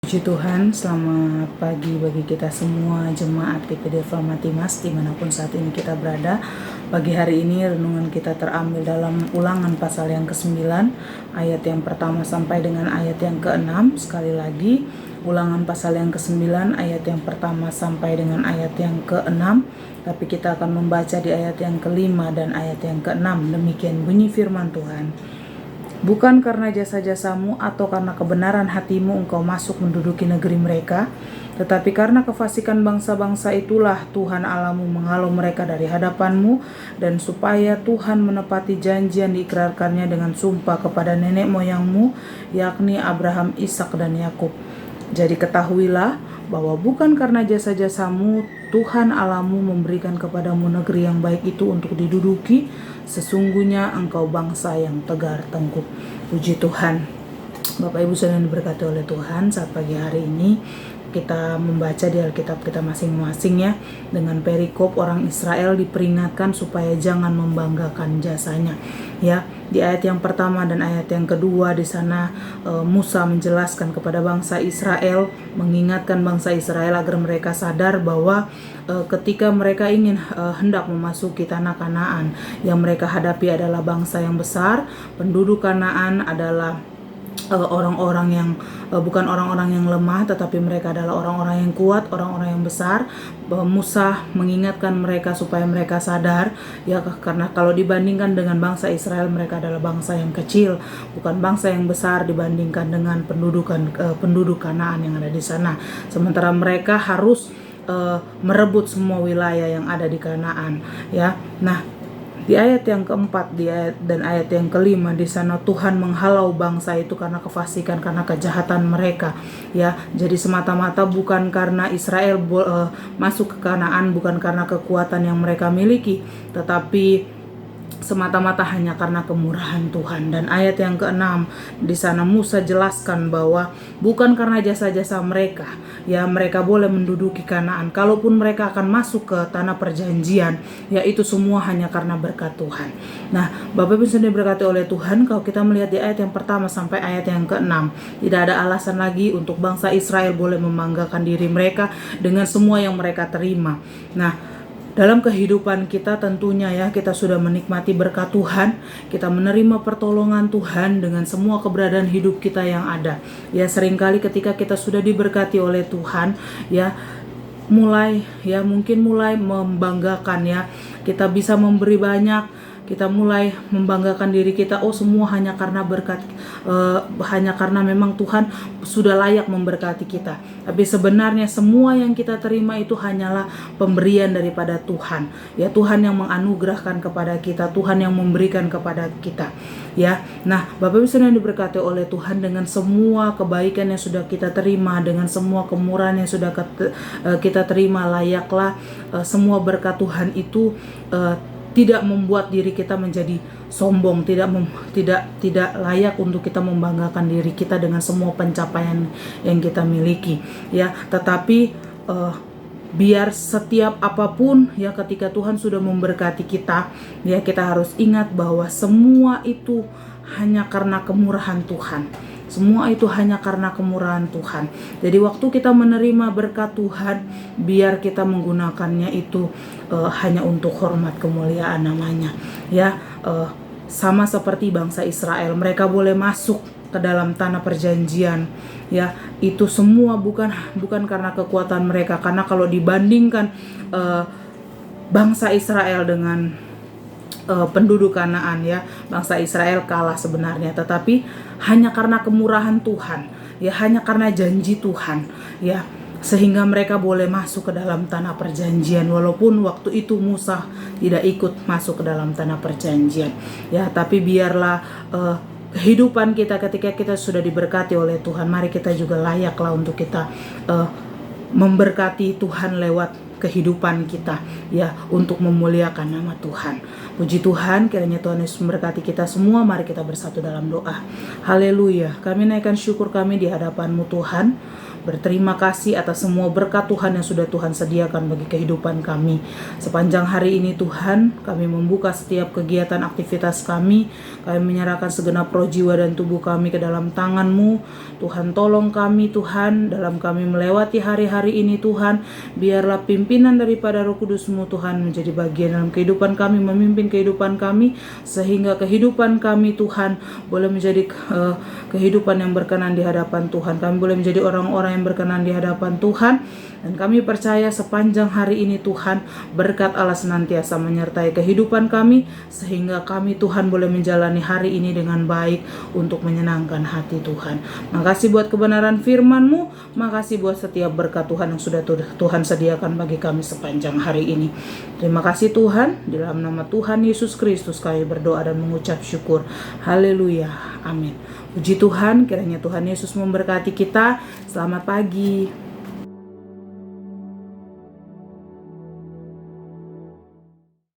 Puji Tuhan, selamat pagi bagi kita semua jemaat GPD Almatimas dimanapun saat ini kita berada. Pagi hari ini renungan kita terambil dalam Ulangan pasal yang ke-9 ayat yang pertama sampai dengan ayat yang ke-6. Sekali lagi, Ulangan pasal yang ke-9 ayat yang pertama sampai dengan ayat yang ke-6. Tapi kita akan membaca di ayat yang ke-5 dan ayat yang ke-6. Demikian bunyi firman Tuhan. Bukan karena jasa-jasamu atau karena kebenaran hatimu engkau masuk menduduki negeri mereka, tetapi karena kefasikan bangsa-bangsa itulah Tuhan Allahmu menghalau mereka dari hadapanmu, dan supaya Tuhan menepati janji yang diikrarkannya dengan sumpah kepada nenek moyangmu, yakni Abraham, Ishak, dan Yakub. Jadi ketahuilah bahwa bukan karena jasa-jasamu Tuhan Allahmu memberikan kepadamu negeri yang baik itu untuk diduduki. Sesungguhnya engkau bangsa yang tegar tengkuk. Puji Tuhan. Bapak Ibu saudara yang diberkati oleh Tuhan, saat pagi hari ini kita membaca di Alkitab kita masing-masing ya, dengan perikop orang Israel diperingatkan supaya jangan membanggakan jasanya. Ya, di ayat yang pertama dan ayat yang kedua di sana Musa menjelaskan kepada bangsa Israel, mengingatkan bangsa Israel agar mereka sadar bahwa ketika mereka ingin hendak memasuki tanah Kanaan, yang mereka hadapi adalah bangsa yang besar. Penduduk Kanaan adalah orang-orang yang bukan orang-orang yang lemah, tetapi mereka adalah orang-orang yang kuat, orang-orang yang besar. Musa mengingatkan mereka supaya mereka sadar ya, karena kalau dibandingkan dengan bangsa Israel, mereka adalah bangsa yang kecil, bukan bangsa yang besar dibandingkan dengan penduduk Kanaan yang ada di sana. Sementara mereka harus merebut semua wilayah yang ada di Kanaan ya. Nah, di ayat yang keempat dan ayat yang kelima di sana Tuhan menghalau bangsa itu karena kefasikan, karena kejahatan mereka ya. Jadi semata-mata bukan karena Israel masuk ke Kanaan, bukan karena kekuatan yang mereka miliki, tetapi semata-mata hanya karena kemurahan Tuhan. Dan ayat yang ke-6 di sana Musa jelaskan bahwa bukan karena jasa-jasa mereka ya mereka boleh menduduki Kanaan. Kalaupun mereka akan masuk ke tanah perjanjian, ya itu semua hanya karena berkat Tuhan. Nah, Bapak Ibu sendiri berkati oleh Tuhan, kalau kita melihat di ayat yang pertama sampai ayat yang ke-6, tidak ada alasan lagi untuk bangsa Israel boleh membanggakan diri mereka dengan semua yang mereka terima. Nah, dalam kehidupan kita tentunya ya, kita sudah menikmati berkat Tuhan, kita menerima pertolongan Tuhan dengan semua keberadaan hidup kita yang ada. Ya, seringkali ketika kita sudah diberkati oleh Tuhan ya, mungkin mulai membanggakan ya, kita bisa memberi banyak, kita mulai membanggakan diri kita, oh semua hanya karena berkat, hanya karena memang Tuhan sudah layak memberkati kita. Tapi sebenarnya semua yang kita terima itu hanyalah pemberian daripada Tuhan. Ya, Tuhan yang menganugerahkan kepada kita, Tuhan yang memberikan kepada kita. Ya, nah Bapak Ibu yang diberkati oleh Tuhan, dengan semua kebaikan yang sudah kita terima, dengan semua kemurahan yang sudah kita terima, layaklah semua berkat Tuhan itu tidak membuat diri kita menjadi sombong, tidak layak untuk kita membanggakan diri kita dengan semua pencapaian yang kita miliki ya. Tetapi biar setiap apapun ya, ketika Tuhan sudah memberkati kita ya, kita harus ingat bahwa semua itu hanya karena kemurahan Tuhan. Semua itu hanya karena kemurahan Tuhan. Jadi waktu kita menerima berkat Tuhan, biar kita menggunakannya itu hanya untuk hormat kemuliaan namanya ya. Sama seperti bangsa Israel, mereka boleh masuk ke dalam tanah perjanjian ya, itu semua bukan karena kekuatan mereka, karena kalau dibandingkan bangsa Israel dengan penduduk Kanaan ya, bangsa Israel kalah sebenarnya, tetapi hanya karena kemurahan Tuhan ya, hanya karena janji Tuhan ya, sehingga mereka boleh masuk ke dalam tanah perjanjian, walaupun waktu itu Musa tidak ikut masuk ke dalam tanah perjanjian ya. Tapi biarlah kehidupan kita ketika kita sudah diberkati oleh Tuhan, mari kita juga layaklah untuk kita memberkati Tuhan lewat kehidupan kita ya, untuk memuliakan nama Tuhan. Puji Tuhan, kiranya Tuhan Yesus memberkati kita semua. Mari kita bersatu dalam doa. Haleluya. Kami naikkan syukur kami di hadapan-Mu Tuhan. berterima kasih atas semua berkat Tuhan yang sudah Tuhan sediakan bagi kehidupan kami. Sepanjang hari ini Tuhan, kami membuka setiap kegiatan aktivitas kami menyerahkan segenap roh, jiwa, dan tubuh kami ke dalam tangan-Mu. Tuhan, tolong kami Tuhan, dalam kami melewati hari-hari ini Tuhan, biarlah pimpinan daripada Roh Kudus-Mu Tuhan menjadi bagian dalam kehidupan kami, memimpin kehidupan kami, sehingga kehidupan kami Tuhan boleh menjadi kehidupan yang berkenan di hadapan Tuhan. Kami boleh menjadi orang-orang yang berkenan di hadapan Tuhan, dan kami percaya sepanjang hari ini Tuhan, berkat Allah senantiasa menyertai kehidupan kami, sehingga kami Tuhan boleh menjalani hari ini dengan baik untuk menyenangkan hati Tuhan. Makasih buat kebenaran firman-Mu, makasih buat setiap berkat Tuhan yang sudah Tuhan sediakan bagi kami sepanjang hari ini. Terima kasih Tuhan, di dalam nama Tuhan Yesus Kristus kami berdoa dan mengucap syukur. Haleluya, amin. Puji Tuhan, kiranya Tuhan Yesus memberkati kita. Selamat pagi.